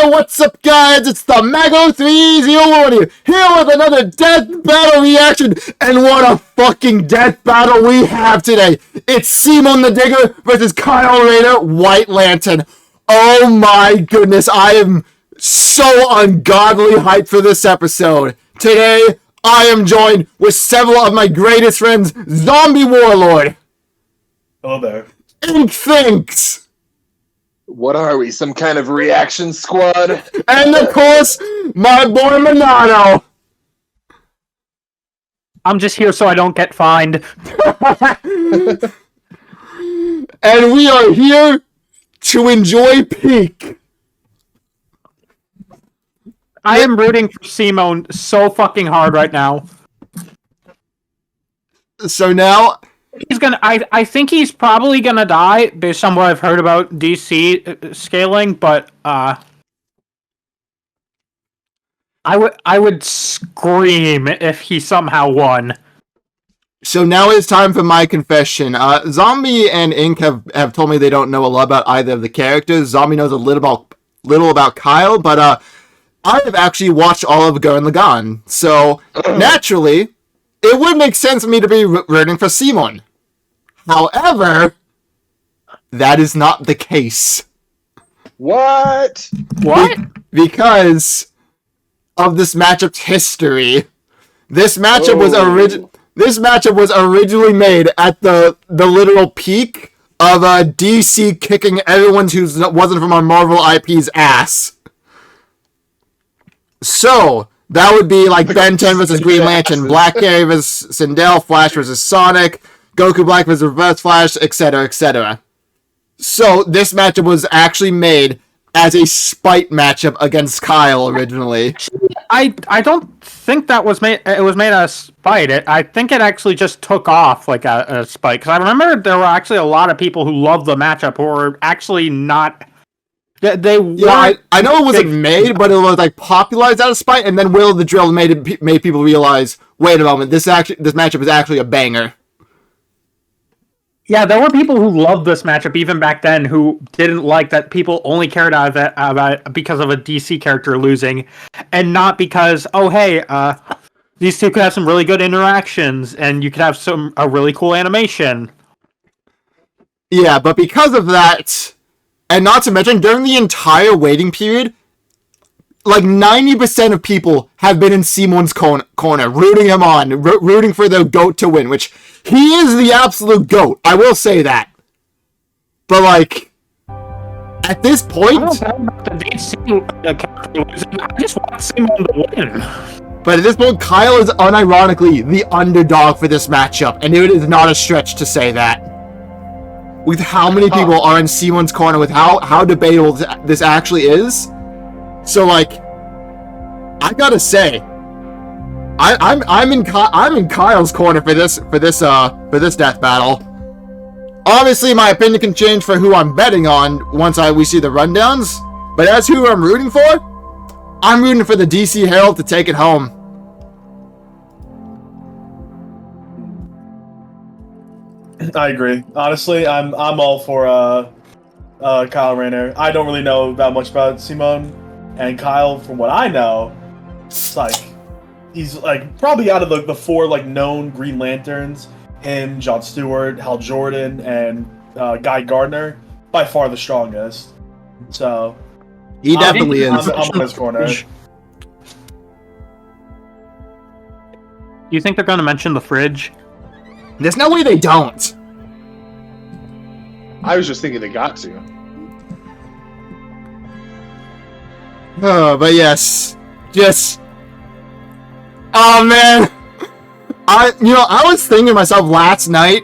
Hey, what's up, guys? It's the Mago301 here with another death battle reaction, and what a fucking death battle we have today! It's Simon the Digger versus Kyle Rayner, White Lantern. Oh my goodness, I am so ungodly hyped for this episode. Today, I am joined with several of my greatest friends, Zombie Warlord. Hello there. Ink Thinks. What are we, some kind of reaction squad? And of course, my boy Minato. I'm just here so I don't get fined. And we are here to enjoy Peak. I am rooting for Simone so fucking hard right now. So now, He's gonna. I think he's probably gonna die based on what I've heard about DC scaling, but I would scream if he somehow won. so now it's time for my confession. Zombie and Ink have told me they don't know a lot about either of the characters. Zombie knows a little about Kyle, but I have actually watched all of Gurren Lagann, so naturally, it would make sense for me to be rooting for Simon. However, that is not the case. What? What? Because of this matchup's history. This matchup was originally made at the literal peak of DC kicking everyone who wasn't from our Marvel IP's ass. So that would be like Ben 10 versus Green Lantern, Black Canary versus Sindel, Flash versus Sonic, Goku Black versus Reverse Flash, etc., etc. So this matchup was actually made as a spite matchup against Kyle originally. I don't think that was made. It was made as a spite. I think it actually just took off like a spite. Because I remember there were actually a lot of people who loved the matchup who were actually not. They Yeah, I know it wasn't made, but it was like popularized out of spite, and then Will the Drill made people realize, wait a moment, this matchup is actually a banger. Yeah, there were people who loved this matchup even back then who didn't like that people only cared about it because of a DC character losing, and not because, oh hey, these two could have some really good interactions and you could have a really cool animation. Yeah, but because of that, and not to mention, during the entire waiting period, like 90% of people have been in Simon's corner, rooting him on, rooting for their GOAT to win, which he is the absolute GOAT. I will say that. But like, at this point, I just want Simon to win. But at this point, Kyle is unironically the underdog for this matchup, and it is not a stretch to say that. With how many people are in Simon's corner, with how debatable this actually is. So like, I gotta say, I'm in Kyle's corner for this death battle. Obviously, my opinion can change for who I'm betting on once we see the rundowns. But as who I'm rooting for, I'm rooting for the DC Herald to take it home. I agree. Honestly, I'm all for Kyle Rayner. I don't really know that much about Simone, and Kyle, from what I know, it's like he's like probably out of the four like known Green Lanterns, him, John Stewart, Hal Jordan, and Guy Gardner, by far the strongest. So he definitely is. I'm on his corner. Do you think they're going to mention the fridge? There's no way they don't. I was just thinking they got to. Oh, but yes, just. Oh man, I was thinking to myself last night.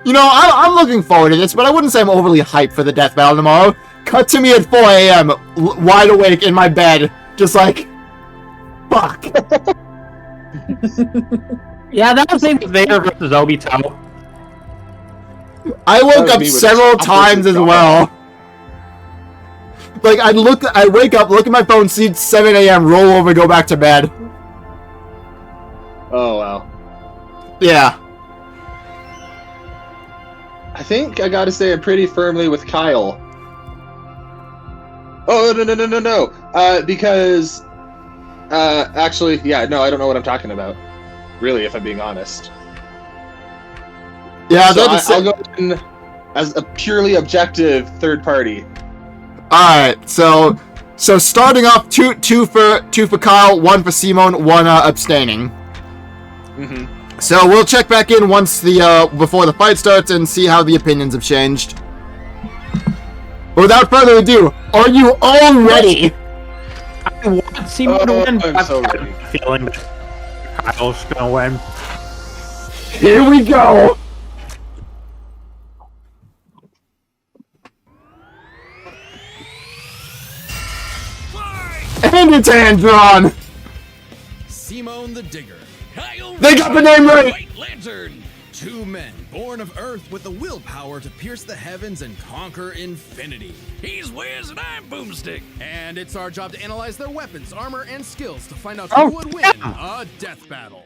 I'm looking forward to this, but I wouldn't say I'm overly hyped for the death battle tomorrow. Cut to me at 4 a.m. Wide awake in my bed, just like, fuck. Yeah, that was maybe Vader versus Obito. I woke up several times as well. Like, I wake up, look at my phone, see it's 7 a.m., roll over, go back to bed. Oh, wow. Yeah. I think I gotta say I'm pretty firmly with Kyle. Oh, no. Because, actually, yeah, no, I don't know what I'm talking about. Really, if I'm being honest. Yeah, So that's I'll go in as a purely objective third party. Alright, so starting off, two for Kyle, one for Simone, one abstaining. Mm-hmm. So we'll check back in once before the fight starts and see how the opinions have changed. But without further ado, are you all ready? I want Simone to win, but I'm so I've got ready. a feeling that Kyle's gonna win. Here we go! And it's hand drawn! Simone the Digger. Kyle They got the name right! White Lantern. Two men born of Earth with the willpower to pierce the heavens and conquer infinity. He's Wiz and I'm Boomstick. And it's our job to analyze their weapons, armor, and skills to find out who would win a death battle.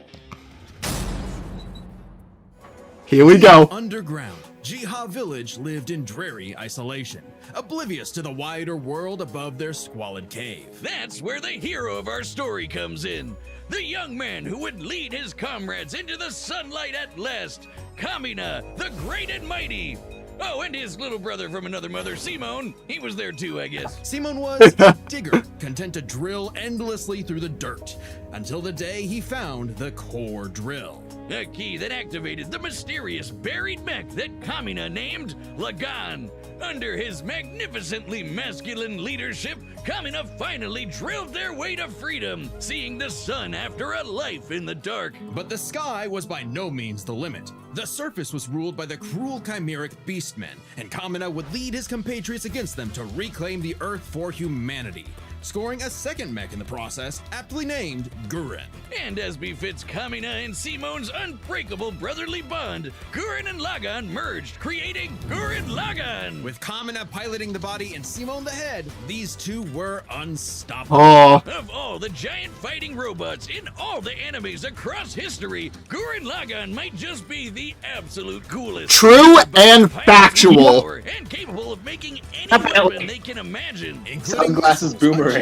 Here we go. Underground, Jiha Village lived in dreary isolation, oblivious to the wider world above their squalid cave. That's where the hero of our story comes in. The young man who would lead his comrades into the sunlight at last, Kamina, the great and mighty. Oh, and his little brother from another mother, Simone. He was there too, I guess. Simone was a digger, content to drill endlessly through the dirt, until the day he found the core drill. A key that activated the mysterious buried mech that Kamina named Lagann. Under his magnificently masculine leadership, Kamina finally drilled their way to freedom, seeing the sun after a life in the dark. But the sky was by no means the limit. The surface was ruled by the cruel chimeric beastmen, and Kamina would lead his compatriots against them to reclaim the Earth for humanity, scoring a second mech in the process, aptly named Gurren. And as befits Kamina and Simone's unbreakable brotherly bond, Gurren and Lagann merged, creating Gurren Lagann. With Kamina piloting the body and Simone the head, these two were unstoppable. Oh. Of all the giant fighting robots in all the animes across history, Gurren Lagann might just be the absolute coolest. True and factual. And capable of making any weapon they can imagine, including Sunglasses boomerang.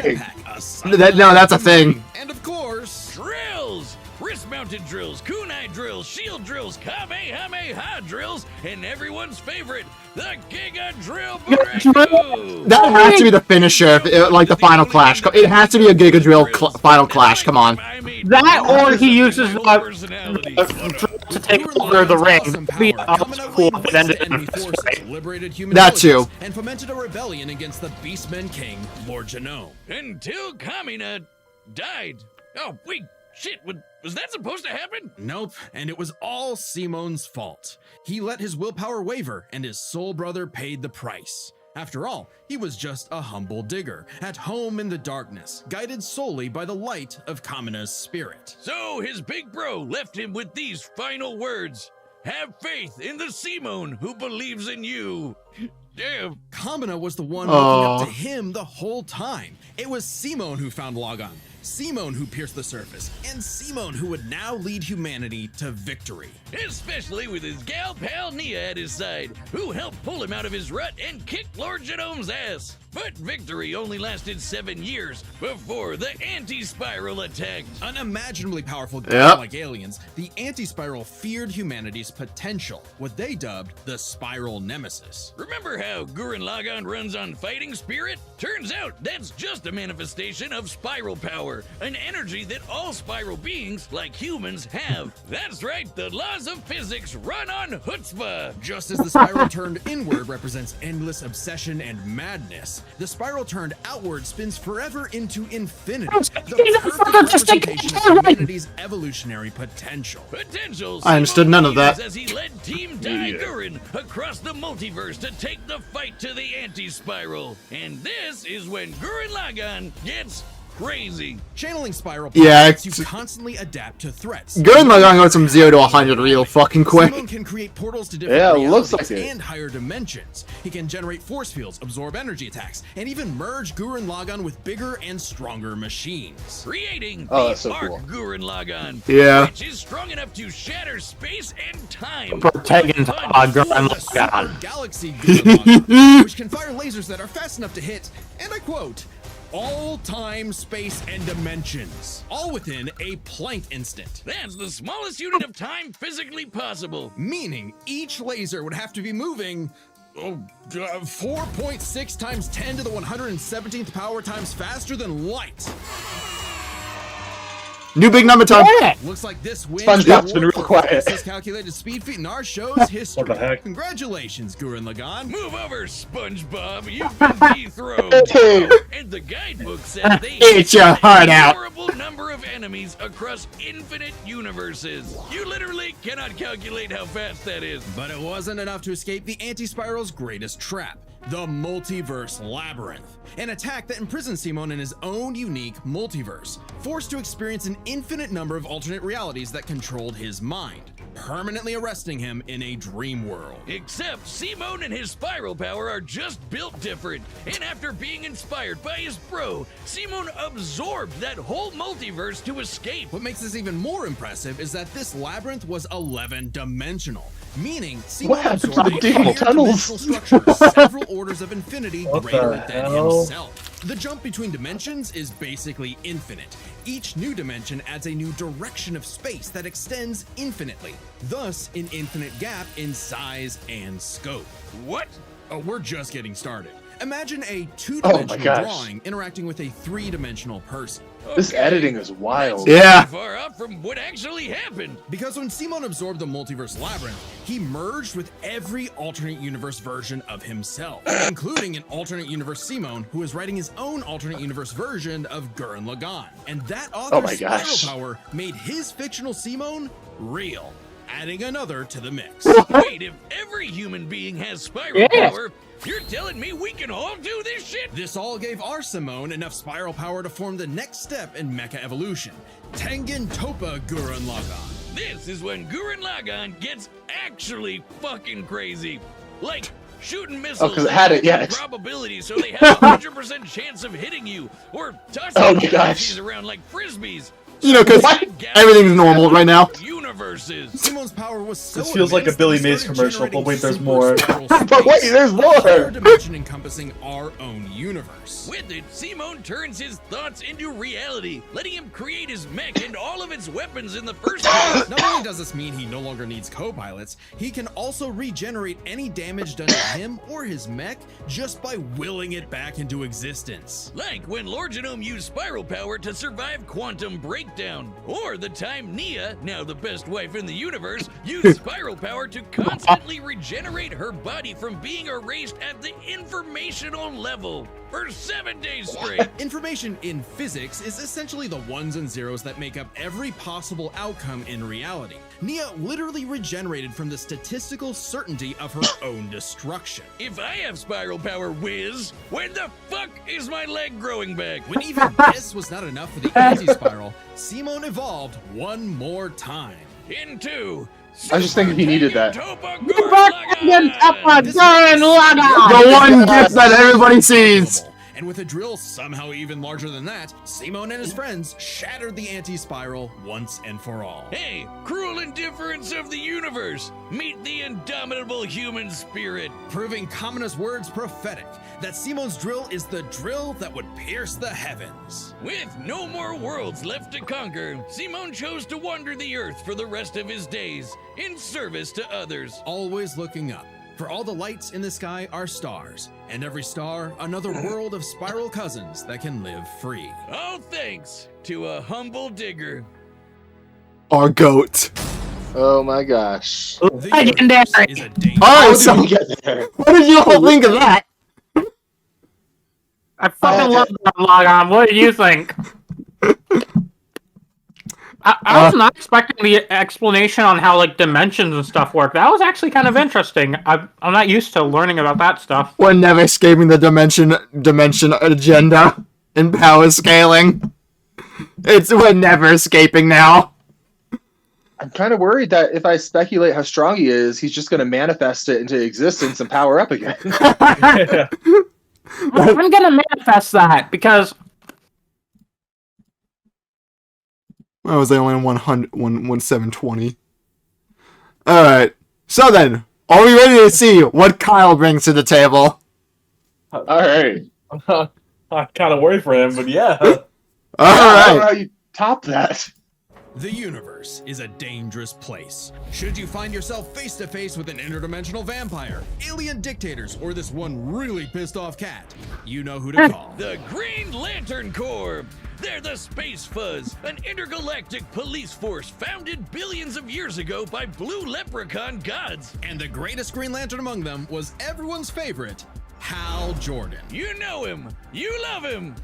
No, that's a thing. and of course, drills! Wrist-mounted drills, kunai drills, shield drills, kamehameha drills, and everyone's favorite, the Giga Drill Burrito! That has to be the finisher, like the final clash. It has to be a Giga Drill final clash, come on. That or he uses to take over the ring. Be cool if it ended in a fist fight. That too. And fomented a rebellion against the Beastmen King, Lord Genome. Until Kamina died. Oh, wait, shit, was that supposed to happen? Nope, and it was all Simone's fault. He let his willpower waver, and his soul brother paid the price. After all, he was just a humble digger, at home in the darkness, guided solely by the light of Kamina's spirit. So his big bro left him with these final words. Have faith in the Simone who believes in you. Damn. Kamina was the one looking up to him the whole time. It was Simone who found Lagann, Simone who pierced the surface, and Simone who would now lead humanity to victory. Especially with his gal pal Nia at his side, who helped pull him out of his rut and kick Lord Genome's ass. But victory only lasted 7 years before the anti-spiral attacked. Unimaginably powerful like aliens, the anti-spiral feared humanity's potential, what they dubbed the spiral nemesis. Remember how Gurren Lagann runs on fighting spirit? Turns out that's just a manifestation of spiral power, an energy that all spiral beings, like humans, have. That's right, the laws of physics run on chutzpah. Just as the spiral turned inward represents endless obsession and madness, the spiral turned outward spins forever into infinity. The perfect representation of humanity's evolutionary potential. I understood none of that. As he led Team Gurren across the multiverse to take the fight to the anti-spiral. And this is when Gurren Lagann gets crazy. Channeling spiral Yeah, lets you constantly adapt to threats. Gurren Lagann goes from 0 to 100 real fucking quick. Simon can create portals to different Yeah, realities looks like it. and higher dimensions. He can generate force fields, absorb energy attacks, and even merge Gurren Lagann with bigger and stronger machines. Creating Oh, the that's so Arc cool. Gurren Lagann, Yeah. which is strong enough to shatter space and time. Protagonist Gurren The Super Lagann. Galaxy Gurren Lagann, which can fire lasers that are fast enough to hit, and I quote, all time, space, and dimensions, all within a Planck instant. That's the smallest unit of time physically possible. Meaning each laser would have to be moving 4.6 times 10 to the 117th power times faster than light. New big number time. Looks like this wins SpongeBob's the been award real for quiet. fastest calculated speed feat in our show's history. What the heck? Congratulations, Gurren Lagann. Move over, SpongeBob. You've been dethroned. Hey. And the guidebook says they Eat your heart a out. horrible number of enemies across infinite universes. You literally cannot calculate how fast that is. But it wasn't enough to escape the anti-spiral's greatest trap. The Multiverse Labyrinth, an attack that imprisons Simon in his own unique multiverse, forced to experience an infinite number of alternate realities that controlled his mind, permanently arresting him in a dream world. Except Simon and his spiral power are just built different, and after being inspired by his bro, Simon absorbed that whole multiverse to escape. What makes this even more impressive is that this labyrinth was 11-dimensional. Meaning, Simon What happened to absorbed the a digital higher tunnels? dimensional structure several orders of infinity What greater the than hell? himself. The jump between dimensions is basically infinite. Each new dimension adds a new direction of space that extends infinitely, thus an infinite gap in size and scope. What? Oh, we're just getting started. Imagine a two-dimensional gosh. drawing interacting with a three-dimensional person. This editing is wild. Yeah. Far up from what actually happened. Because when Simon absorbed the multiverse labyrinth, he merged with every alternate universe version of himself, including an alternate universe Simon who is writing his own alternate universe version of Gurren Lagann. And that Oh author's my gosh. spiral power made his fictional Simon real, adding another to the mix. Wait, if every human being has spiral Yes. power, you're telling me we can all do this shit? This all gave our Simone enough spiral power to form the next step in mecha evolution, Tengen Toppa Gurren Lagann. This is when Gurren Lagann gets actually fucking crazy. Like shooting missiles 'cause it had it, at yes. probability so they have a 100% chance of hitting you, or tossing Oh my gosh. galaxies around like frisbees. You know, because everything's normal right now. Universes. Simon's power was so This feels like a immense Billy that he Mays started commercial, but generating wait, there's super more. spiral But wait, space. there's more. Third dimension encompassing our own universe. With it, Simon turns his thoughts into reality, letting him create his mech and all of its weapons in the first place. Not only does this mean he no longer needs co-pilots, he can also regenerate any damage done to him or his mech just by willing it back into existence. Like when Lord Genome used spiral power to survive quantum breakdown, or the time Nia, now the best wife in the universe, used spiral power to constantly regenerate her body from being erased at the informational level for 7 days straight. Information in physics is essentially the ones and zeros that make up every possible outcome in reality. Nia literally regenerated from the statistical certainty of her own destruction. If I have spiral power, Wiz, when the fuck is my leg growing back? When even this was not enough for the anti-spiral, Simon evolved one more time. Into I was just thinking he needed that. The one gift that everybody sees. And with a drill somehow even larger than that, Simon and his friends shattered the anti-spiral once and for all. Hey, cruel indifference of the universe! Meet the indomitable human spirit! Proving Kamina's words prophetic, that Simon's drill is the drill that would pierce the heavens. With no more worlds left to conquer, Simon chose to wander the earth for the rest of his days, in service to others. Always looking up. For all the lights in the sky are stars, and every star another world of spiral cousins that can live free. All thanks to a humble digger. Our goat. Oh my gosh. The Legendary. universe is a dangerous. All How right, did so we get there? what did you all think of that? I fucking love Gurren Lagann. What do you think? I was not expecting the explanation on how like dimensions and stuff work. That was actually kind of interesting. I'm not used to learning about that stuff. We're never escaping the dimension agenda. in power scaling. We're never escaping now. I'm kind of worried that if I speculate how strong he is, he's just going to manifest it into existence and power up again. I'm gonna manifest that because I was only on 720. Alright. So then, are we ready to see what Kyle brings to the table? All right. I'm kind of worried for him, but yeah. I don't know Alright. how you top that. The universe is a dangerous place. Should you find yourself face to face with an interdimensional vampire, alien dictators, or this one really pissed off cat, you know who to call. The Green Lantern Corps! They're the Space Fuzz, an intergalactic police force founded billions of years ago by blue leprechaun gods. And the greatest Green Lantern among them was everyone's favorite, Hal Jordan. You know him, you love him,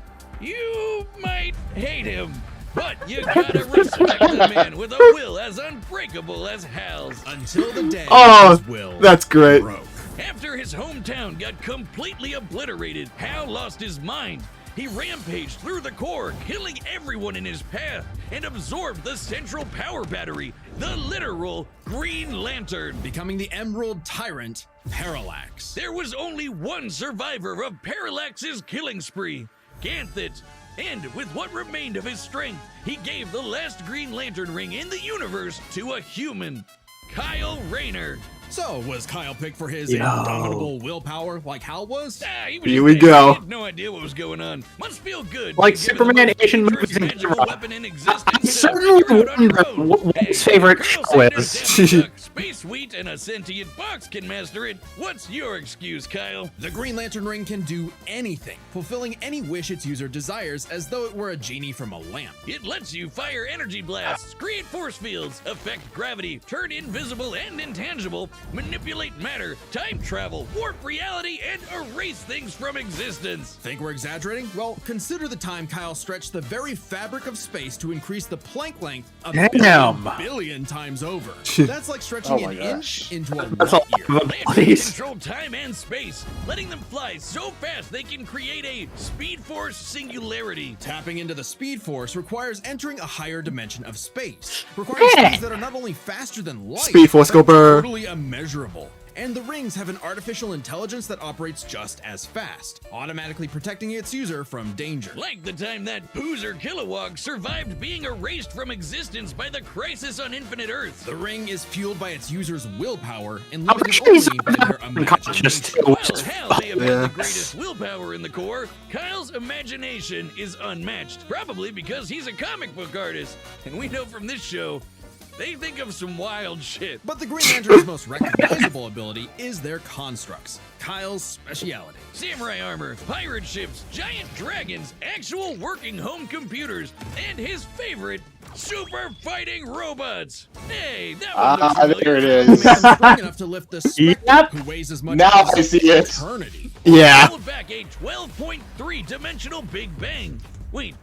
you might hate him. But you gotta respect the man with a will as unbreakable as Hal's. Until the day his will That's great. broke. After his hometown got completely obliterated, Hal lost his mind. He rampaged through the core, killing everyone in his path, and absorbed the central power battery, the literal Green Lantern, becoming the Emerald Tyrant, Parallax. There was only one survivor of Parallax's killing spree, Ganthet. And with what remained of his strength, he gave the last Green Lantern ring in the universe to a human, Kyle Rayner. So, was Kyle picked for his indomitable willpower like Hal was? He was Here we just there. go. He had no idea what was going on. Must feel good. Like given Superman the most Asian dangerous movies in magical general. weapon in existence I to certainly figure out on your wonder own. what Hey, his favorite Colonel show Sanders, is. Daffy Duck, Space Wheat, and a sentient box can master it. What's your excuse, Kyle? The Green Lantern ring can do anything, fulfilling any wish its user desires as though it were a genie from a lamp. It lets you fire energy blasts, create force fields, affect gravity, turn invisible and intangible, manipulate matter, time travel, warp reality, and erase things from existence. Think we're exaggerating? Well, consider the time Kyle stretched the very fabric of space to increase the Planck length a billion times over. That's like stretching an inch into a That's a light lot year. of They abilities. control time and space, letting them fly so fast they can create a Speed Force singularity. Tapping into the Speed Force requires entering a higher dimension of space, requiring speeds that are not only faster than light, Speed Force but go burr. totally immeasurable. And the rings have an artificial intelligence that operates just as fast, automatically protecting its user from danger. Like the time that Poozer Kilowog survived being erased from existence by the crisis on Infinite Earth. The ring is fueled by its user's willpower and limited he's only by their unconscious imagination. too, While which is Hal may have had the greatest willpower in the Corps, Kyle's imagination is unmatched, probably because he's a comic book artist. And we know from this show, they think of some wild shit. But the Green Lantern's most recognizable ability is their constructs. Kyle's speciality. Samurai armor, pirate ships, giant dragons, actual working home computers, and his favorite, super fighting robots. Hey, that one looks familiar. there it is. A man strong enough to lift the Spectre, Yep. who weighs as much Now as I see it. eternity. Yeah. Pulled back a 12.3 dimensional Big Bang. Wait,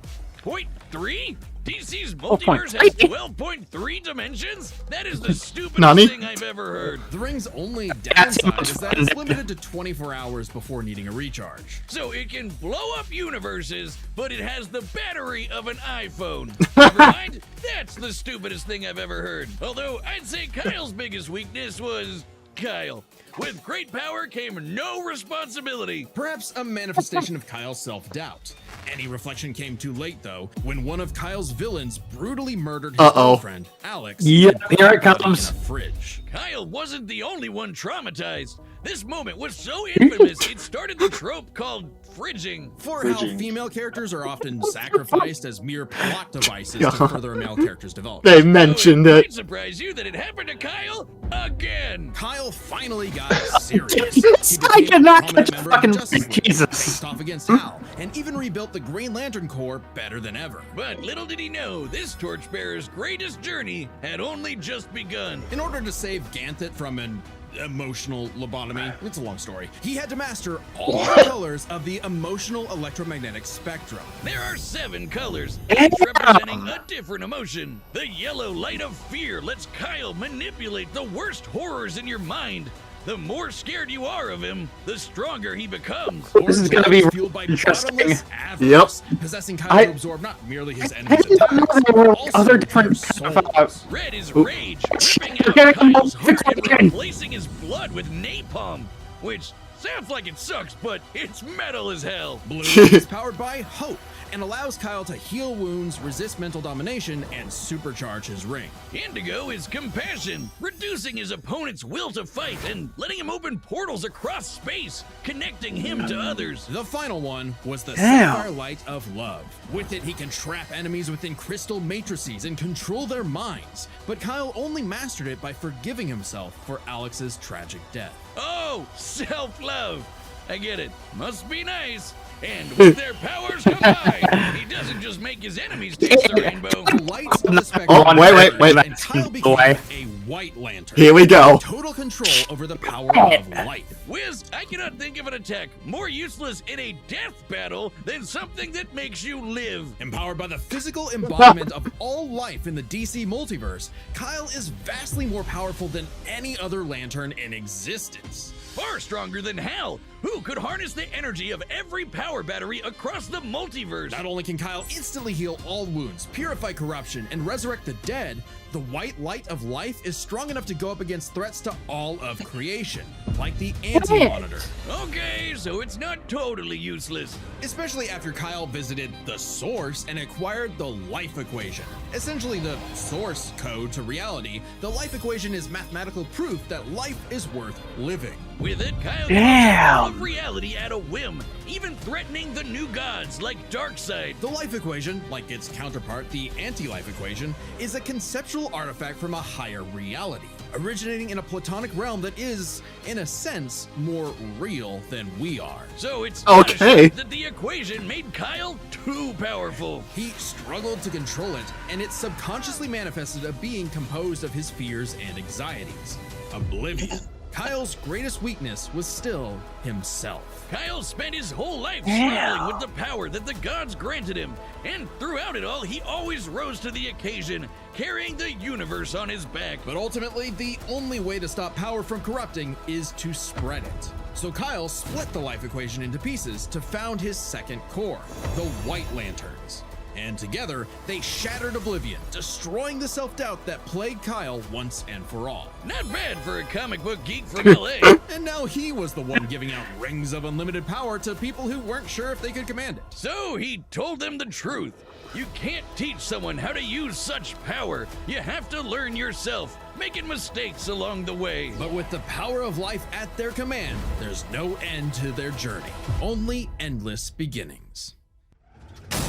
0.3? DC's multiverse has 12.3 dimensions? That is the stupidest Nani? thing I've ever heard. The ring's only That's downside much is that fun. it's limited to 24 hours before needing a recharge. So it can blow up universes, but it has the battery of an iPhone. Never mind, that's the stupidest thing I've ever heard. Although I'd say Kyle's biggest weakness was Kyle. With great power came no responsibility. Perhaps a manifestation of Kyle's self-doubt. Any reflection came too late, though, when one of Kyle's villains brutally murdered his girlfriend, Alex. Yep, here it in a comes. fridge. Kyle wasn't the only one traumatized. This moment was so infamous, it started the trope called fridging. For how female characters are often sacrificed as mere plot devices to further a male character's development. They mentioned So it it. might surprise you that it happened to Kyle again. Kyle finally got serious. Jesus, I cannot prominent catch member of fucking the Justice League, Jesus. faced off against Hal, and even rebuilt the Green Lantern Corps better than ever. But little did he know, this torchbearer's greatest journey had only just begun. In order to save Ganthet from an emotional lobotomy, it's a long story, he had to master all the colors of the emotional electromagnetic spectrum. There are 7 colors, each representing a different emotion. The yellow light of fear lets Kyle manipulate the worst horrors in your mind. The more scared you are of him, the stronger he becomes. This is gonna be fueled by interesting. bottomless avarice, possessing Kyle to absorb not merely his enemies' didn't know attacks, there were but also other their different kind of, souls. Red is rage, ripping You're out getting Kyle's a heart and multi-question. replacing his blood with napalm, which sounds like it sucks, but it's metal as hell. Blue is powered by hope and allows Kyle to heal wounds, resist mental domination, and supercharge his ring. Indigo is compassion, reducing his opponent's will to fight and letting him open portals across space, connecting him to others. The final one was the Sapphire Light of Love. With it, he can trap enemies within crystal matrices and control their minds. But Kyle only mastered it by forgiving himself for Alex's tragic death. Oh, self-love. I get it. Must be nice. And with their powers combined, he doesn't just make his enemies taste the rainbow. The lights of the spectrum. Oh, wait. And Kyle became a white lantern. Here we go. Total control over the power of light. Wiz, I cannot think of an attack more useless in a death battle than something that makes you live. Empowered by the physical embodiment of all life in the DC multiverse, Kyle is vastly more powerful than any other lantern in existence. Far stronger than Hal, who could harness the energy of every power battery across the multiverse. Not only can Kyle instantly heal all wounds, purify corruption, and resurrect the dead, the white light of life is strong enough to go up against threats to all of creation, like the Anti-Monitor. Okay, so it's not totally useless. Especially after Kyle visited the Source and acquired the Life Equation. Essentially the source code to reality, the Life Equation is mathematical proof that life is worth living. With it, Kyle can all of reality at a whim, even threatening the new gods like Darkseid. The Life Equation, like its counterpart, the Anti-Life Equation, is a conceptual artifact from a higher reality, originating in a platonic realm that is, in a sense, more real than we are. So it's not a shock that the equation made Kyle too powerful. He struggled to control it, and it subconsciously manifested a being composed of his fears and anxieties. Oblivion. Kyle's greatest weakness was still himself. Kyle spent his whole life struggling with the power that the gods granted him, and throughout it all, he always rose to the occasion, carrying the universe on his back. But ultimately, the only way to stop power from corrupting is to spread it. So Kyle split the Life Equation into pieces to found his second core, the White Lanterns. And together, they shattered Oblivion, destroying the self-doubt that plagued Kyle once and for all. Not bad for a comic book geek from LA. And now he was the one giving out rings of unlimited power to people who weren't sure if they could command it. So he told them the truth. You can't teach someone how to use such power. You have to learn yourself, making mistakes along the way. But with the power of life at their command, there's no end to their journey, only endless beginnings.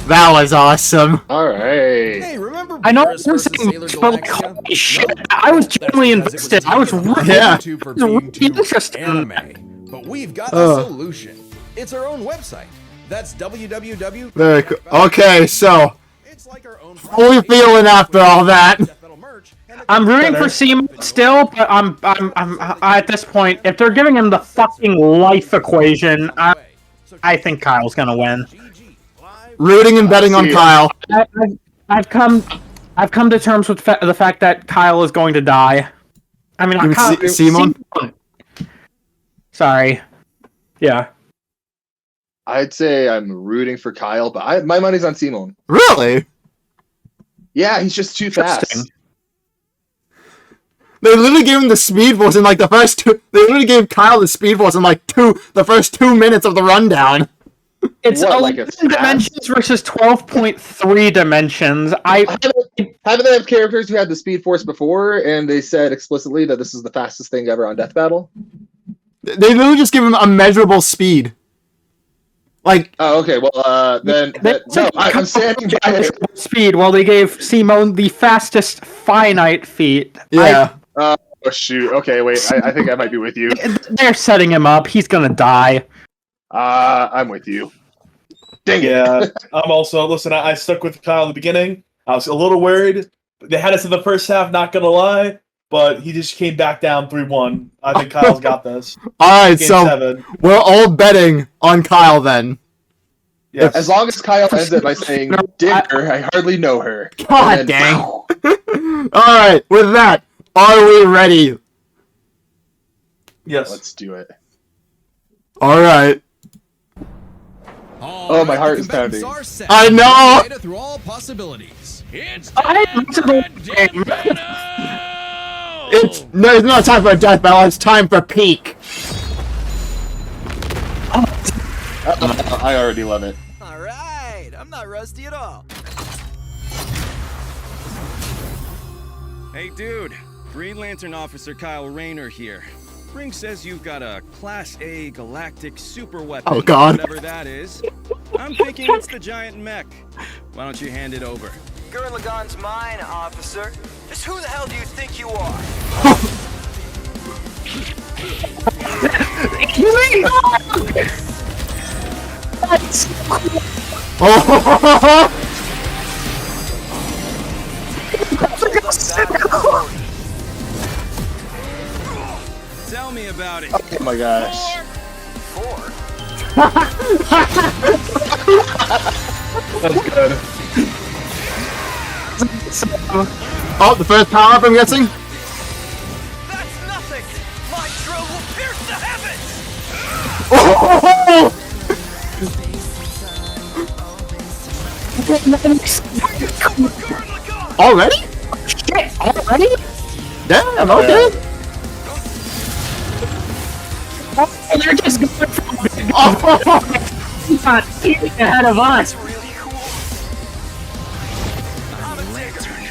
That was awesome. All right. Hey, remember I know Beerus I'm versus saying, Sailor but like, Galactica? holy shit, Nope. I was That's genuinely because it invested. I was taken really, by Yeah. YouTube for it was being really too interesting. anime. But we've got a solution. It's our own website. That's www. Very cool. Okay, so It's like our own how are we feeling after all that? I'm rooting for Seaman still, but I'm at this point, if they're giving him the fucking Life Equation, I think Kyle's gonna win. Rooting and betting on Kyle. I've come to terms with the fact that Kyle is going to die. I mean, You mean Simon? Sorry. Yeah. I'd say I'm rooting for Kyle, but my money's on Simon. Really? Yeah, he's just too fast. Interesting. They literally gave him the Speed Force in like the first two. They literally gave Kyle the Speed Force in like the first 2 minutes of the rundown. It's What, like a 11 fast? dimensions versus 12.3 dimensions. Haven't they have characters who had the Speed Force before, and they said explicitly that this is the fastest thing ever on Death Battle? They literally just give him a measurable speed. Like, Oh, okay. Well, then no, I'm standing by it. speed. While they gave Simone the fastest finite feat. yeah. Oh shoot. Okay, wait. I think I might be with you. They're setting him up. He's gonna die. I'm with you. Dang it. Yeah, I'm also listen. I stuck with Kyle at the beginning. I was a little worried. They had us in the first half. Not gonna lie, but he just came back down 3-1. I think Kyle's got this. Alright, Game so 7. we're all betting on Kyle then. Yes. As long as Kyle ends it by saying, "Digger, I hardly know her." God And then, dang. wow. Alright, with that, are we ready? Yes. Let's do it. All right. Oh, my heart is pounding. I know. Through all possibilities. It's It's not time for a death battle. It's time for peak. I already love it. All right, I'm not rusty at all. Hey dude, Green Lantern Officer Kyle Rayner here. Brink says you've got a Class A galactic super weapon. Oh, God. Whatever that is. I'm thinking it's the giant mech. Why don't you hand it over? Gurren Lagann's mine, officer. Just who the hell do you think you are? Tell me about it. Oh my gosh. Four? That's good. Oh, the first power up, I'm guessing. That's nothing! My drill will pierce the heavens! Oh! Gurren Lagann! Already? Shit! Already? Damn. Okay. You're just going Oh. not ahead of us. That's really cool. I'm a lantern.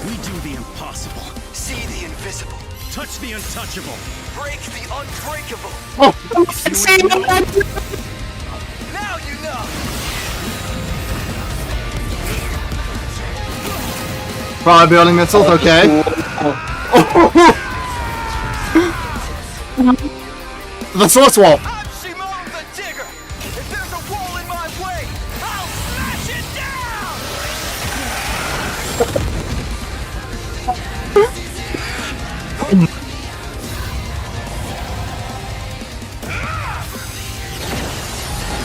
We do the impossible. See the invisible. Touch the untouchable. Break the unbreakable. Now you know! Probably building missiles. Okay. The source wall. I'm Simone the Digger! If there's a wall in my way, I'll smash it down!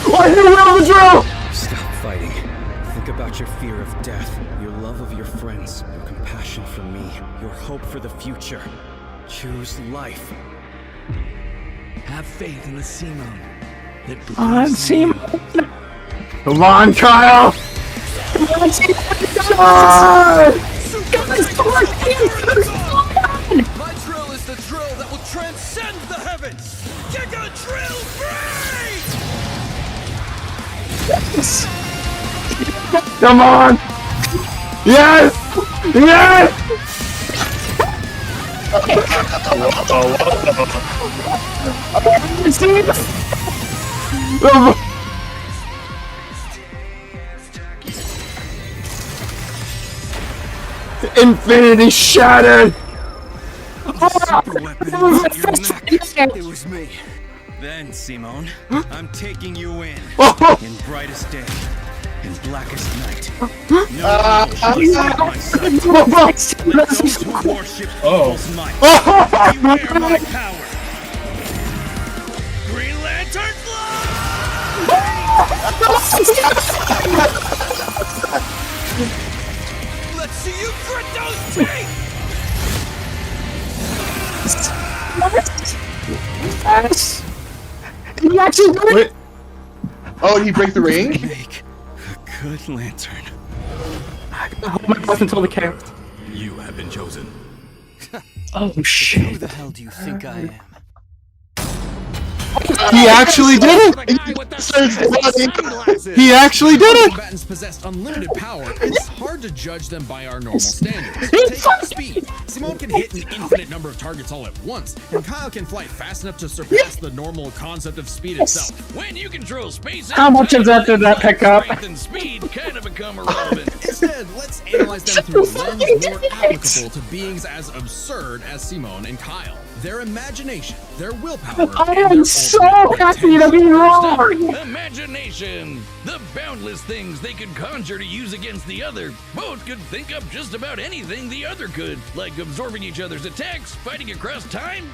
Why did you will the drill? Stop fighting. Think about your fear of death, your love of your friends, your compassion for me, your hope for the future. Choose life. Have faith in the Simone. I'm Simon. Come on, Kyle. My drill is the drill that will transcend the heavens! Giga Drill Free! Come on. Yes. Yes. Infinity shattered. Super weapon around your neck. It was me. Then, Simone, I'm taking you in. Oh. In brightest day, in blackest night. No one will shut my sight. Let those who worship evil's might beware my power. Green Lantern Let's see you grit those teeth! You actually do it? Wait. Oh, did he break the ring? Make a good lantern. Hold my breath until the chaos. You have been chosen. Oh Who shit. the hell do you think I am? He actually did it. He actually did it. Combatants possess unlimited power. It's hard to judge them by our normal standards. Take speed. Simone can hit an infinite number of targets all at once, and Kyle can fly fast enough to surpass the normal concept of speed itself. When you control space, How much of that did that pick up? strength and speed kind of become irrelevant. Instead, let's analyze them through a lens more applicable to beings as absurd as Simone and Kyle. Their imagination, their willpower, I and am their so ultimate happy to be potential. wrong. Imagination! The boundless things they could conjure to use against the other. Both could think up just about anything the other could, like absorbing each other's attacks, fighting across time,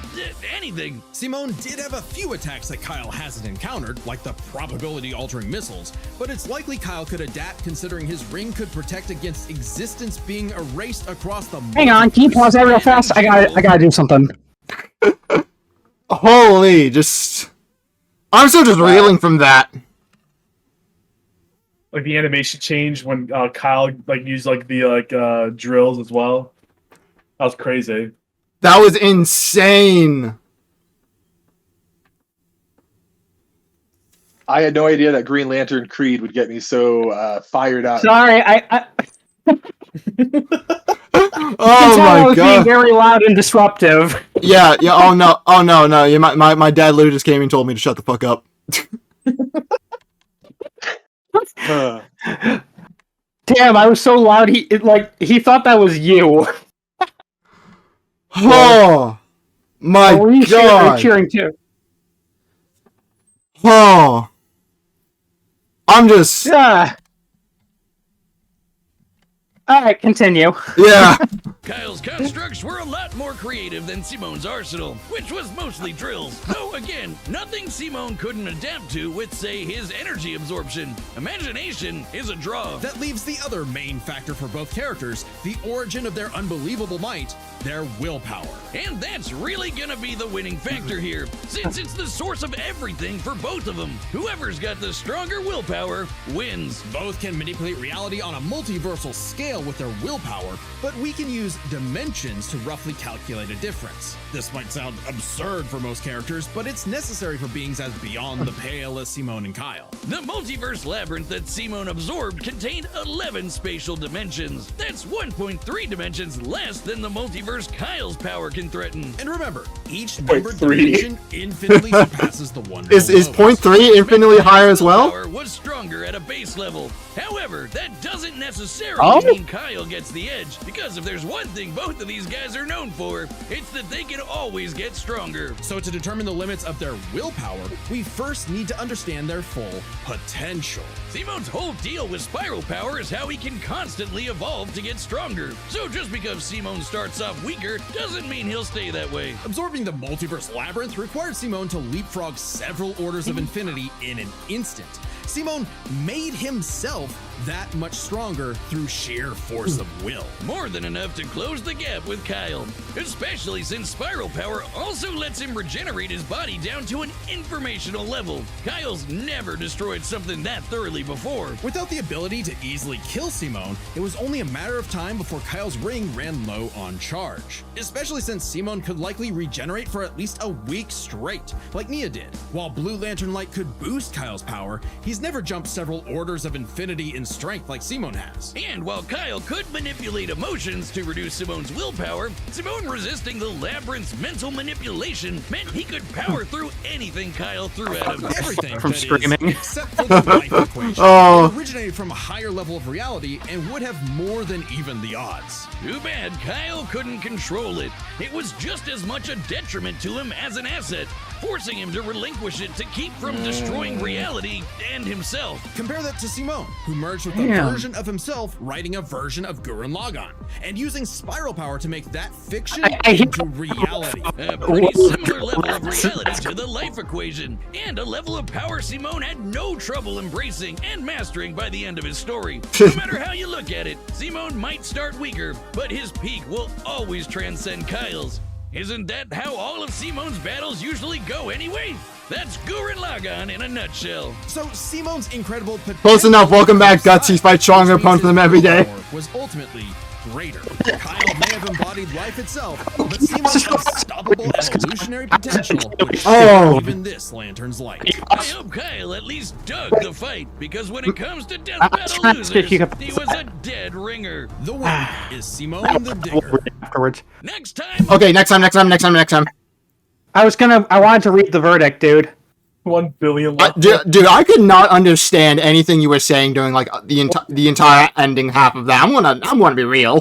anything. Simone did have a few attacks that Kyle hasn't encountered, like the probability-altering missiles, but it's likely Kyle could adapt considering his ring could protect against existence being erased across the Hang on, can you pause that real fast? I gotta do something. Holy, I'm still just reeling from that. Like the animation change when Kyle like used like the drills as well. That was crazy. That was insane. I had no idea that Green Lantern Creed would get me so fired up. Sorry, I Oh I my was being god. very loud and disruptive. Yeah. Oh no. Yeah, my dad literally just came and told me to shut the fuck up. Damn, I was so loud. He thought that was you. Oh my Were you god. cheering too? Oh. I'm just. Yeah. All right, continue. Yeah. Kyle's constructs were a lot more creative than Simone's arsenal, which was mostly drills. Though again, nothing Simone couldn't adapt to with, say, his energy absorption. Imagination is a draw. That leaves the other main factor for both characters, the origin of their unbelievable might, their willpower. And that's really gonna be the winning factor here, since it's the source of everything for both of them. Whoever's got the stronger willpower wins. Both can manipulate reality on a multiversal scale with their willpower, but we can use dimensions to roughly calculate a difference. This might sound absurd for most characters, but it's necessary for beings as beyond the pale as Simone and Kyle. The multiverse labyrinth that Simone absorbed contained 11 spatial dimensions. That's 1.3 dimensions less than the multiverse Kyle's power can threaten. And remember, each numbered 0.3. dimension infinitely surpasses the one Is below it. 0.3 infinitely higher as well? Power was stronger at a base level. However, that doesn't necessarily mean Kyle gets the edge, because if there's one thing both of these guys are known for, it's that they can always get stronger. So to determine the limits of their willpower, we first need to understand their full potential. Simone's whole deal with spiral power is how he can constantly evolve to get stronger. So just because Simone starts off weaker doesn't mean he'll stay that way. Absorbing the multiverse labyrinth required Simone to leapfrog several orders of infinity in an instant. Simone made himself that much stronger through sheer force of will. More than enough to close the gap with Kyle, especially since spiral power also lets him regenerate his body down to an informational level. Kyle's never destroyed something that thoroughly before. Without the ability to easily kill Simone, it was only a matter of time before Kyle's ring ran low on charge. Especially since Simone could likely regenerate for at least a week straight, like Nia did. While Blue Lantern Light could boost Kyle's power, he's never jumped several orders of infinity in strength like Simone has. And while Kyle could manipulate emotions to reduce Simone's willpower, Simone resisting the labyrinth's mental manipulation meant he could power through anything Kyle threw at him. Everything From that is, screaming. except for the life equation. Oh. It originated from a higher level of reality and would have more than even the odds. Too bad Kyle couldn't control it. It was just as much a detriment to him as an asset, forcing him to relinquish it to keep from destroying reality and himself. Compare that to Simone, who merged with a Damn. version of himself, writing a version of Gurren Lagann, and using spiral power to make that fiction I hear- into reality. A pretty similar level of reality to the life equation, and a level of power Simone had no trouble embracing and mastering by the end of his story. No matter how you look at it, Simone might start weaker, but his peak will always transcend Kyle's. Isn't that how all of Simone's battles usually go anyway? That's Gurren Lagann in a nutshell. So Simone's incredible potential Close enough. Welcome back, Gutsy. Fight stronger opponents than them every day. was ultimately greater. Kyle may have embodied life itself, but Simone's unstoppable evolutionary potential would Oh. shape even this lantern's light. I hope Kyle at least dug the fight, because when it comes to death battle trying to see if losers, you can- he was a dead ringer. The winner is Simone the Digger. Afterwards. Next time, Okay, next time. I wanted to read the verdict, dude. 1 billion. Dude, I could not understand anything you were saying during like the entire ending half of that. I'm gonna be real.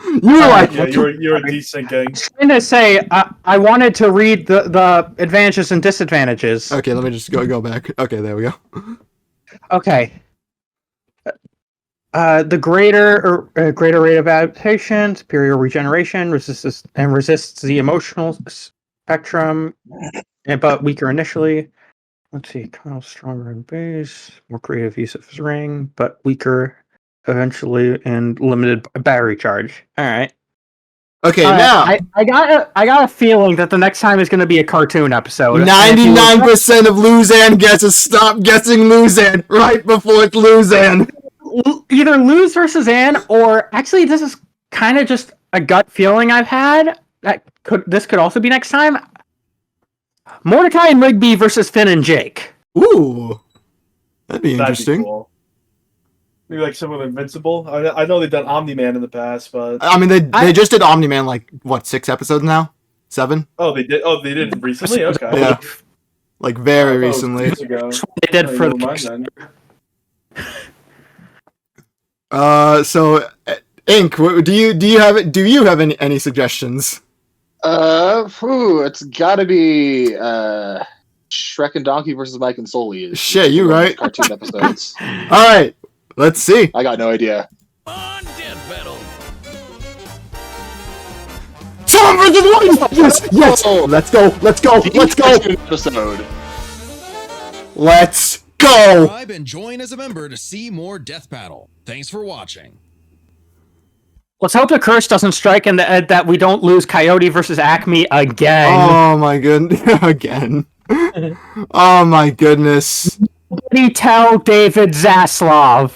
You were like, Yeah, you're a decent gang. Trying to say, I wanted to read the advantages and disadvantages. okay, let me just go back. Okay, there we go. Okay. The greater rate of adaptation, superior regeneration, resists the emotional spectrum, but weaker initially. Let's see, Kyle's stronger in base, more creative use of his ring, but weaker eventually, and limited battery charge. All right. Okay, now I got a feeling that the next time is going to be a cartoon episode. 99% of Luzan guesses stop guessing Luzan right before it's Luzan. Either Luz versus Ann, or actually, this is kind of just a gut feeling I've had. This could also be next time. Mordecai and Rigby versus Finn and Jake. Ooh, that'd be interesting. Cool. Maybe like some of Invincible. I know they've done Omni-Man in the past, but I mean, they just did Omni-Man like what 6 episodes now, 7? Oh, they did. Oh, they did it recently. Okay. Yeah, like very recently. Years ago. They did for never mind then. So Ink, do you have any suggestions? It's gotta be Shrek and Donkey versus Mike and Sully. Shit, you right. Cartoon episodes. All right, let's see. I got no idea. On Death Battle. Tom versus White. Yes. Oh. Let's go. Let's go. Let's go. Episode. Let's go. Subscribe and join as a member to see more Death Battle. Thanks for watching. Let's hope the curse doesn't strike and that we don't lose Coyote versus Acme again. Oh my goodness. Again. Oh my goodness. Tell David Zaslav.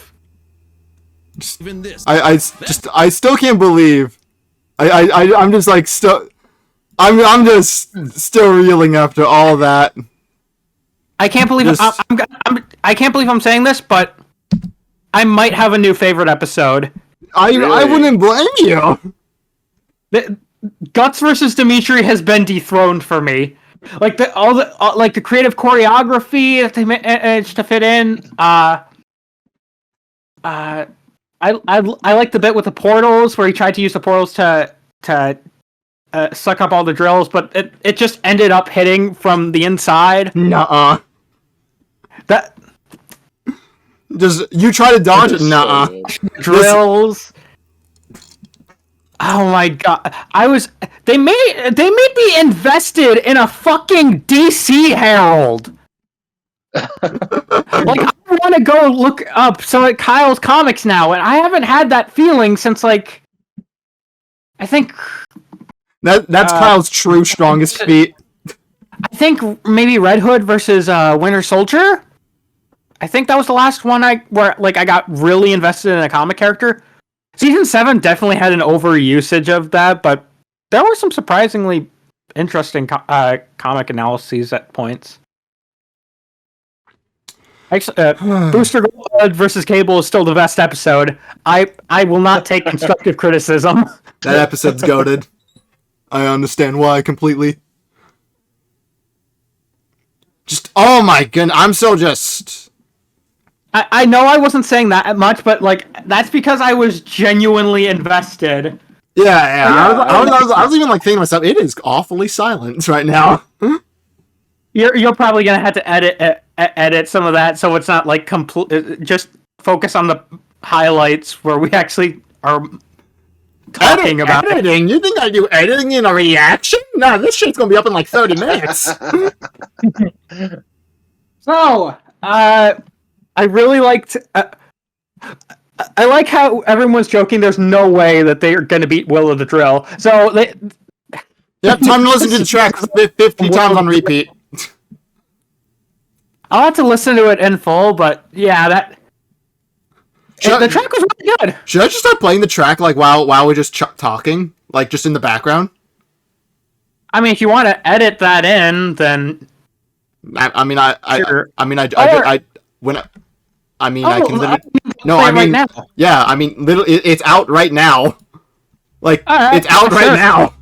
Even this. I still can't believe. I'm just like I'm just still reeling after all that. I can't believe I can't believe I'm saying this, but I might have a new favorite episode. I wouldn't blame you. Guts versus Dimitri has been dethroned for me. Like the creative choreography that they managed to fit in. I like the bit with the portals where he tried to use the portals to suck up all the drills, but it just ended up hitting from the inside. Nuh-uh. That Just you try to dodge it. Nuh-uh. Drills. Oh my god! They made me invested in a fucking DC Herald. Like I want to go look up Kyle's comics now, and I haven't had that feeling since like I think that's Kyle's true strongest feat. I think maybe Red Hood versus Winter Soldier. I think that was the last one where I got really invested in a comic character. Season 7 definitely had an overusage of that, but there were some surprisingly interesting comic analyses at points. Booster Gold versus Cable is still the best episode. I will not take constructive criticism. That episode's goated. I understand why completely. Oh my goodness, I'm so just... I know I wasn't saying that much, but that's because I was genuinely invested. Yeah. I was even thinking to myself, it is awfully silent right now. You're probably gonna have to edit some of that, so it's not complete. Just focus on the highlights where we actually are talking about editing. You think I do editing in a reaction? No, this shit's gonna be up in 30 minutes. So, I really liked. I like how everyone's joking. There's no way that they are going to beat Will of the Drill. So they. You have time to listen to the track 50 times on repeat. I'll have to listen to it in full, but yeah, the track was really good. Should I just start playing the track while we're just talking, just in the background? I mean, if you want to edit that in, then. I can literally. No, I mean, right now. Yeah, I mean, it's out right now. Right, it's out right now.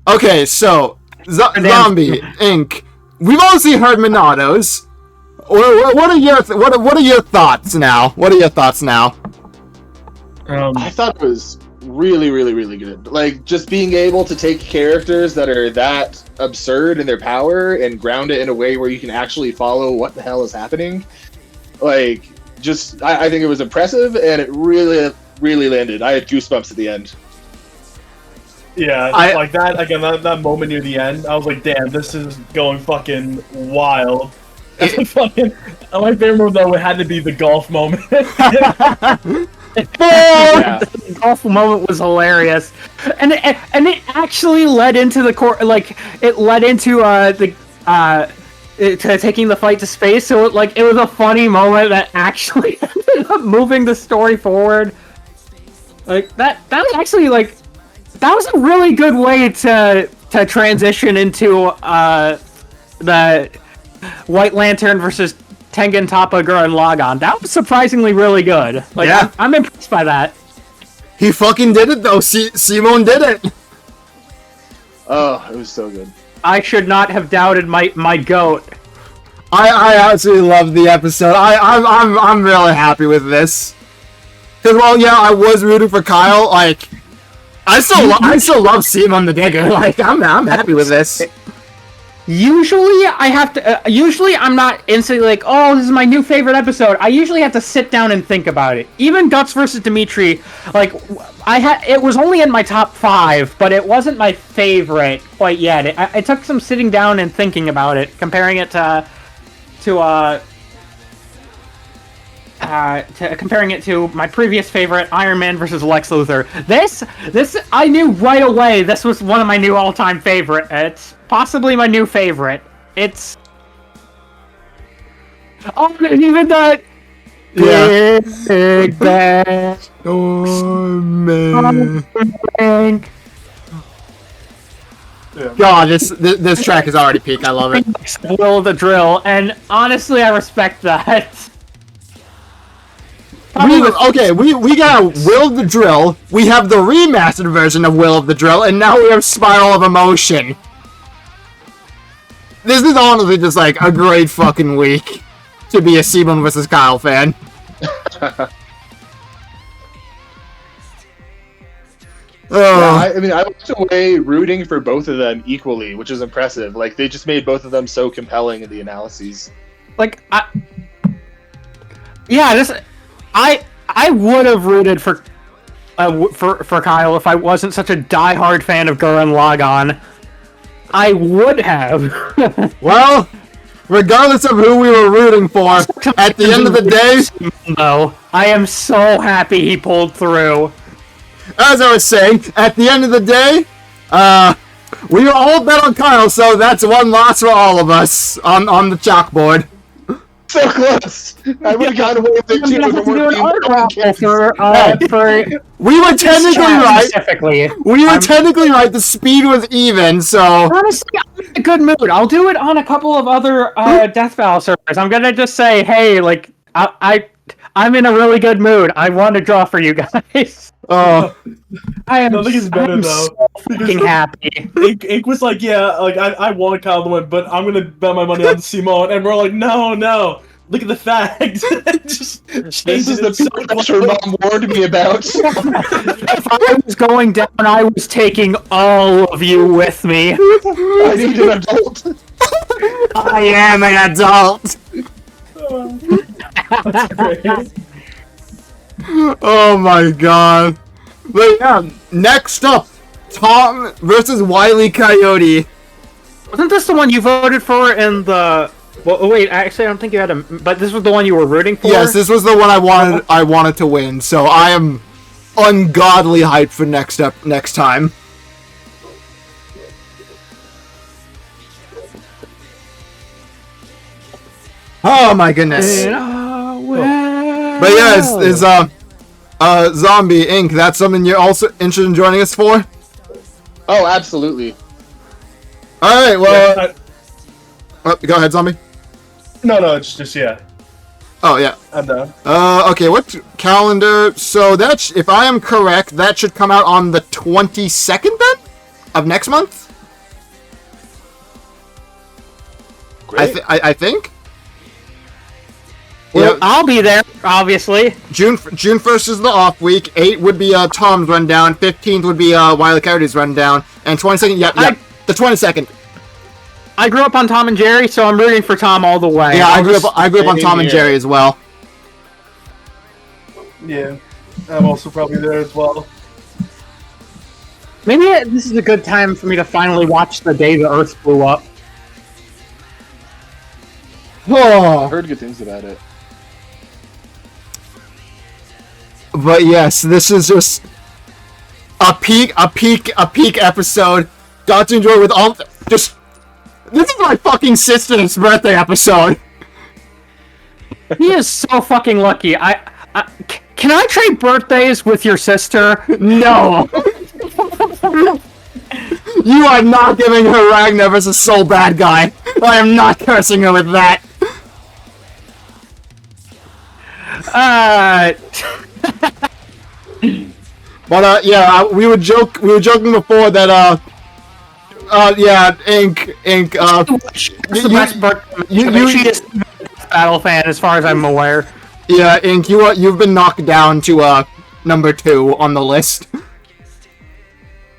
Okay, so Zombie Inc. We've obviously heard Minato's. What are your thoughts now? I thought it was really, really, really good. Just being able to take characters that are that absurd in their power and ground it in a way where you can actually follow what the hell is happening. I think it was impressive, and it really, really landed. I had goosebumps at the end. Yeah, that moment near the end, I was like, damn, this is going fucking wild. My favorite moment, though, had to be the golf moment. Yeah. The golf moment was hilarious, and it actually led into the court. Like it led into to taking the fight to space. So it was a funny moment that actually ended up moving the story forward. Like that was actually that was a really good way to transition into the White Lantern versus Tengen Toppa Gurren Lagann. That was surprisingly really good. Like, Yeah. I'm impressed by that. He fucking did it though. Simone did it. Oh, it was so good. I should not have doubted my goat. I absolutely love the episode. I'm really happy with this. Cause well, yeah, I was rooting for Kyle. Like, I still love Simon the Digger. Like, I'm happy with this. Usually, I have to. Usually, I'm not instantly like, "Oh, this is my new favorite episode." I usually have to sit down and think about it. Even Guts versus Dimitri, like, it was only in my top 5, but it wasn't my favorite quite yet. It took some sitting down and thinking about it, comparing it comparing it to my previous favorite, Iron Man versus Lex Luthor. This I knew right away. This was one of my new all-time favorite. It's possibly my new favorite. It's even the Big Bang. Oh man! Yeah. God, this track is already peak. I love it. Will the drill, and honestly, I respect that. We got Will of the Drill. We have the remastered version of Will of the Drill, and now we have Spiral of Emotion. This is honestly just like a great fucking week to be a Simon versus Kyle fan. Yeah, I mean, I walked away rooting for both of them equally, which is impressive. Like, they just made both of them so compelling in the analyses. Like, I would have rooted for Kyle if I wasn't such a diehard fan of Gurren Lagann. I would have. Well, regardless of who we were rooting for, at the end of the day, though, I am so happy he pulled through. as I was saying, at the end of the day, we were all bet on Kyle, so that's one loss for all of us on the chalkboard. So close! I would have gotten away with it too. We were technically right. Specifically. We were technically right. The speed was even, so. Honestly, I'm in a good mood. I'll do it on a couple of other Death Battle servers. I'm gonna just say, hey, like, I'm in a really good mood. I want to draw for you guys. Oh. I think it's better though. So fucking happy. Ink was like, yeah, like I want Kyle to win, but I'm gonna bet my money on Simone, and we're like, no. Look at the facts. This is the pressure Mom warned me about. If I was going down, I was taking all of you with me. I need an adult. I am an adult. That's great. Oh my god. But yeah, next up, Tom versus Wile E. Coyote. Wasn't this the one you voted for in the... Well, wait, actually, I don't think you had a... But this was the one you were rooting for? Yes, this was the one I wanted to win, so I am ungodly hyped for next time. Oh my goodness. But yeah, is Zombie Inc. That's something you're also interested in joining us for? Oh, absolutely. Alright, well... go ahead, Zombie. No, it's just yeah. Oh, yeah. I'm done. Okay, what calendar? So that's, if I am correct, that should come out on the 22nd then? Of next month? Great. I think? Well, Yeah. I'll be there, obviously. June 1st is the off week, 8 would be Tom's rundown, 15th would be Wile E. Coyote's rundown, and 22nd, yep, the 22nd. I grew up on Tom and Jerry, so I'm rooting for Tom all the way. Yeah, I grew up on Tom and here. Jerry as well. Yeah, I'm also probably there as well. Maybe this is a good time for me to finally watch The Day the Earth Blew Up. I heard good things about it. But yes, this is just a peak episode. Got to enjoy with all. Just this is my fucking sister's birthday episode. He is so fucking lucky. Can I trade birthdays with your sister? No. You are not giving her Ragnar versus Soul Bad Guy. I am not cursing her with that. But yeah, we were joking before that yeah, Ink, the best birthday. She is Battle fan, as far as I'm aware. Yeah, Ink, you've been knocked down to number 2 on the list.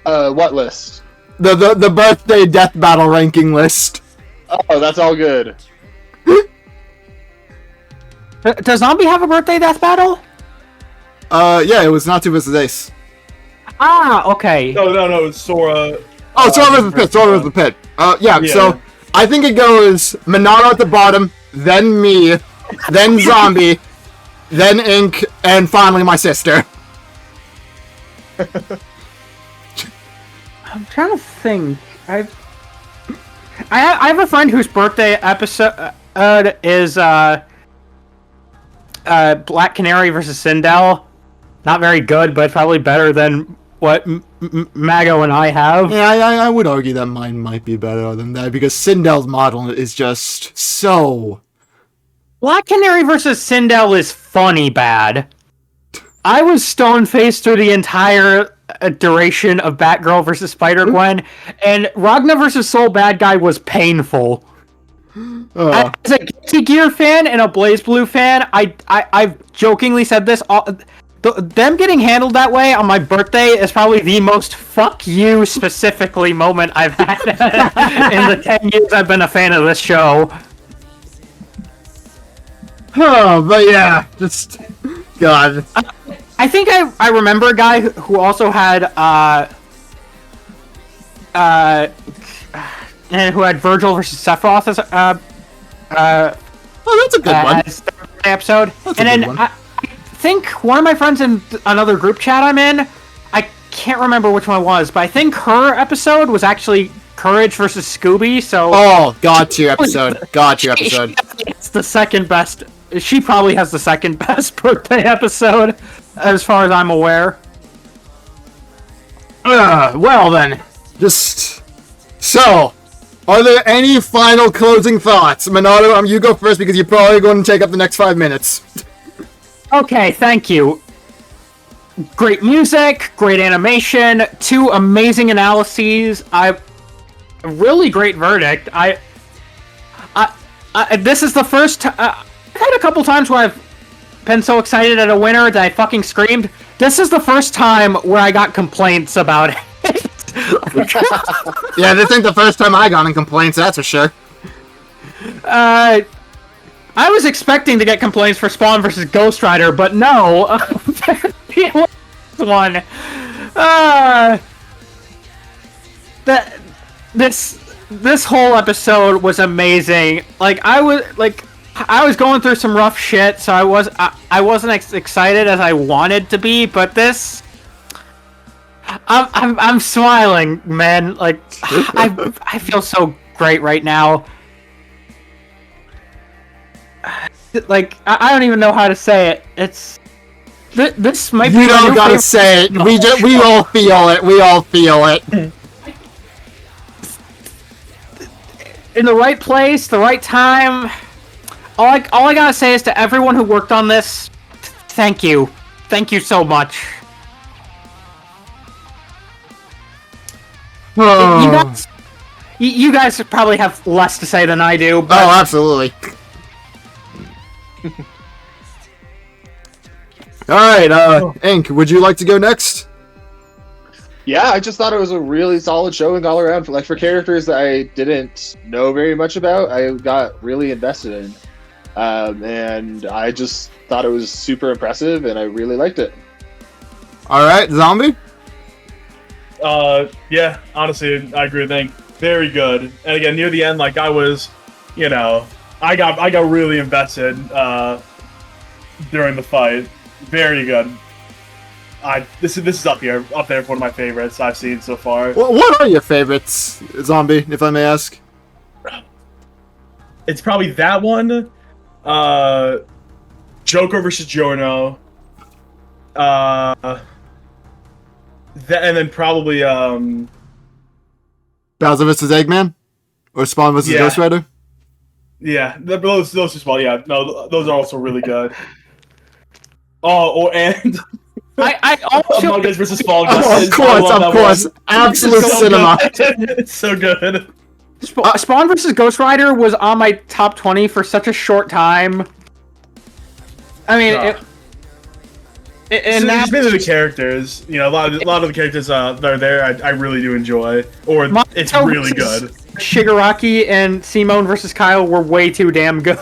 What list? The birthday death battle ranking list. Oh, that's all good. Does Zombie have a birthday death battle? Yeah, it was Natsu versus Ace. Ah, okay. No, it's Sora. Oh, Sora versus Pit. Sora versus the Pit. Yeah, so I think it goes Minato at the bottom, then me, then Zombie, then Ink, and finally my sister. I'm trying to think. I have a friend whose birthday episode is Black Canary versus Sindel. Not very good, but probably better than what Mago and I have. Yeah, I would argue that mine might be better than that, because Sindel's model is just so... Black Canary versus Sindel is funny bad. I was stone-faced through the entire duration of Batgirl versus Spider-Gwen, and Ragnar versus Soul Bad Guy was painful. As a Guilty Gear fan and a BlazBlue fan, I've jokingly said this. Them getting handled that way on my birthday is probably the most fuck you specifically moment I've had in the 10 years I've been a fan of this show. Oh, but yeah, just... God. I think I remember a guy who also had, and who had Virgil versus Sephiroth as, oh, that's a good one. As the episode. That's and a good then one. I think one of my friends in another group chat I'm in, I can't remember which one it was, but I think her episode was actually Courage versus Scooby, so... Oh, got you episode. Got you episode. It's the second best... She probably has the second best birthday episode, as far as I'm aware. Well then, just... So, are there any final closing thoughts? Minato, you go first because you're probably going to take up the next 5 minutes. Okay, thank you. Great music, great animation, 2 amazing analyses. A really great verdict. This is the first. I've had a couple times where I've been so excited at a winner that I fucking screamed. This is the first time where I got complaints about it. Yeah, this ain't the first time I got in complaints, that's for sure. I was expecting to get complaints for Spawn versus Ghost Rider, but no. One. This whole episode was amazing. I was going through some rough shit, so I wasn't as excited as I wanted to be, but this, I'm smiling, man. I feel so great right now. I don't even know how to say it. It's this might be. You don't gotta say it. We all feel it. We all feel it. In the right place, the right time. All I gotta say is to everyone who worked on this, thank you. Thank you so much. You guys probably have less to say than I do. But... Oh, absolutely. Alright, Ink, would you like to go next? Yeah, I just thought it was a really solid showing all around. For characters that I didn't know very much about, I got really invested in. And I just thought it was super impressive, and I really liked it. Alright, Zombie? Yeah, honestly, I agree with Hank. Very good. And again, near the end, I was, I got really invested, during the fight. Very good. This is up there for one of my favorites I've seen so far. What are your favorites, Zombie, if I may ask? It's probably that one, Joker versus Giorno, and then probably Bowser vs. Eggman? Or Spawn vs. Ghost Rider? Yeah, those as well. Yeah, no, those are also really good. Oh, and I also Among Us versus Fall Oh, Guys. of course. Absolute cinema. It's so good. Spawn vs. Ghost Rider was on my top 20 for such a short time. I mean, And that's mainly the characters. You know, a lot of the characters that are there, I really do enjoy. Or it's really good. Shigaraki and Simone versus Kyle were way too damn good.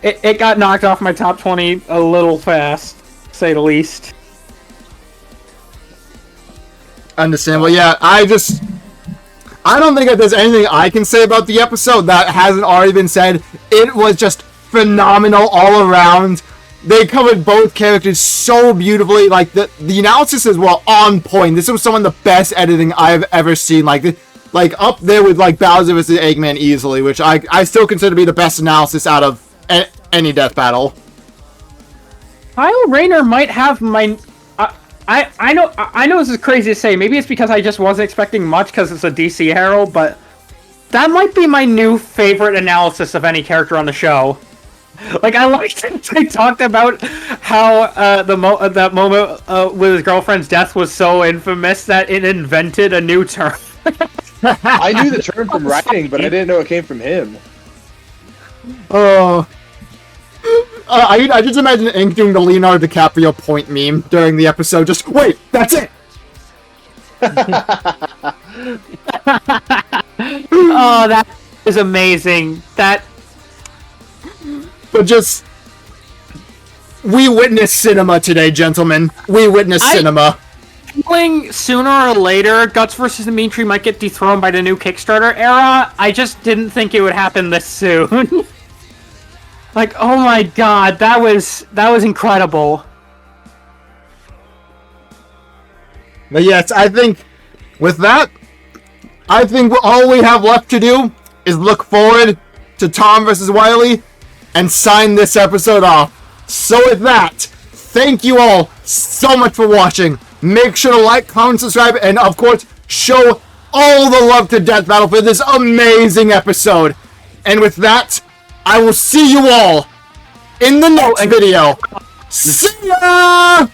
It got knocked off my top 20 a little fast, to say the least. Understandable. Yeah, I don't think that there's anything I can say about the episode that hasn't already been said. It was just phenomenal all around. They covered both characters so beautifully. Like, the analysis is, well, on point. This was some of the best editing I've ever seen. Like up there with, like, Bowser vs. Eggman easily, which I still consider to be the best analysis out of any death battle. Kyle Rayner might have my... I know this is crazy to say. Maybe it's because I just wasn't expecting much because it's a DC Herald, but that might be my new favorite analysis of any character on the show. Like, I liked it. They talked about how that moment with his girlfriend's death was so infamous that it invented a new term. I knew the term from writing, but I didn't know it came from him. Oh. I just imagine Ink doing the Leonardo DiCaprio point meme during the episode. Just, wait, that's it! Oh, that is amazing. But just... We witnessed cinema today, gentlemen. We witnessed cinema. Feeling sooner or later, Guts vs. the Mean Tree might get dethroned by the new Kickstarter era. I just didn't think it would happen this soon. Like, oh my god, that was incredible. But yes, I think with that, I think all we have left to do is look forward to Tom versus Wily and sign this episode off. So with that, thank you all so much for watching. Make sure to like, comment, subscribe, and of course, show all the love to Death Battle for this amazing episode. And with that, I will see you all in the next video. See ya!